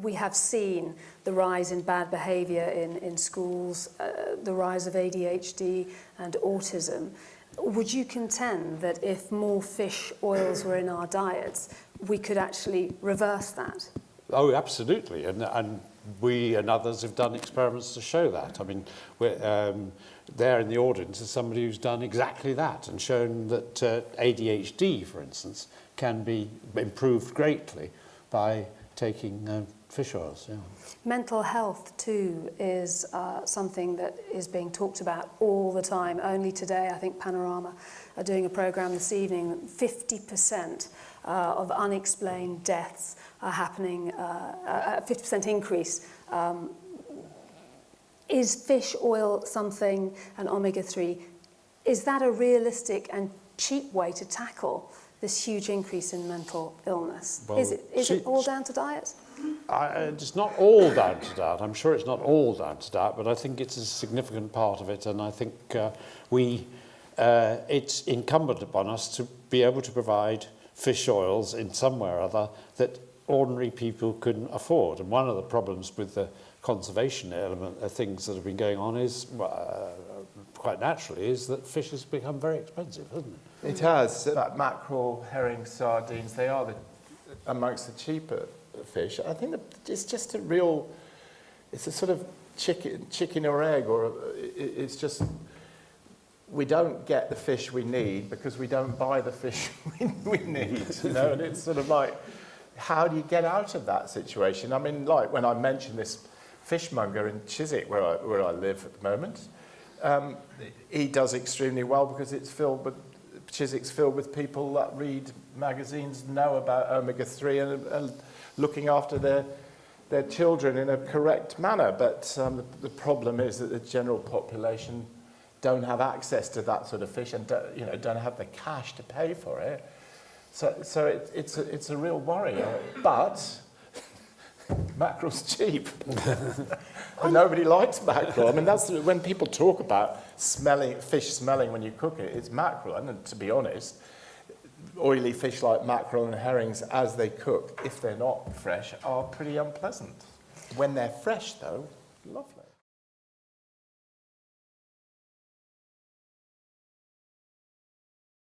we have seen the rise in bad behaviour in schools, the rise of ADHD and autism. Would you contend that if more fish oils were in our diets, we could actually reverse that? Oh, absolutely. And we and others have done experiments to show that. I mean, there in the audience is somebody who's done exactly that and shown that ADHD, for instance, can be improved greatly by taking fish oils. Yeah. Mental health too is something that is being talked about all the time. Only today, I think Panorama are doing a programme this evening. 50% of unexplained deaths are happening, a 50% increase. Is fish oil something, and omega-3, is that a realistic and cheap way to tackle this huge increase in mental illness? Well, is it all down to diet? It's not all down to diet. I'm sure it's not all down to diet, but I think it's a significant part of it, and I think it's incumbent upon us to be able to provide fish oils in some way or other that ordinary people couldn't afford. And one of the problems with the conservation element of things that have been going on is, quite naturally, is that fish has become very expensive, hasn't it? It has. Like mackerel, herring, sardines, they are amongst the cheaper fish. I think that it's just it's a sort of chicken or egg, or it's just, we don't get the fish we need because we don't buy the fish we need, you know, and it's sort of like, how do you get out of that situation? I mean, like when I mentioned this fishmonger in Chiswick, where I live at the moment, he does extremely well because Chiswick's filled with people that read magazines, know about omega-3 and looking after their children in a correct manner. But the problem is that the general population don't have access to that sort of fish and don't have the cash to pay for it. So it's a real worry. But mackerel's cheap. And nobody likes mackerel. I mean, that's when people talk about fish smelling when you cook it, it's mackerel. And to be honest, oily fish like mackerel and herrings, as they cook, if they're not fresh, are pretty unpleasant. When they're fresh, though, lovely.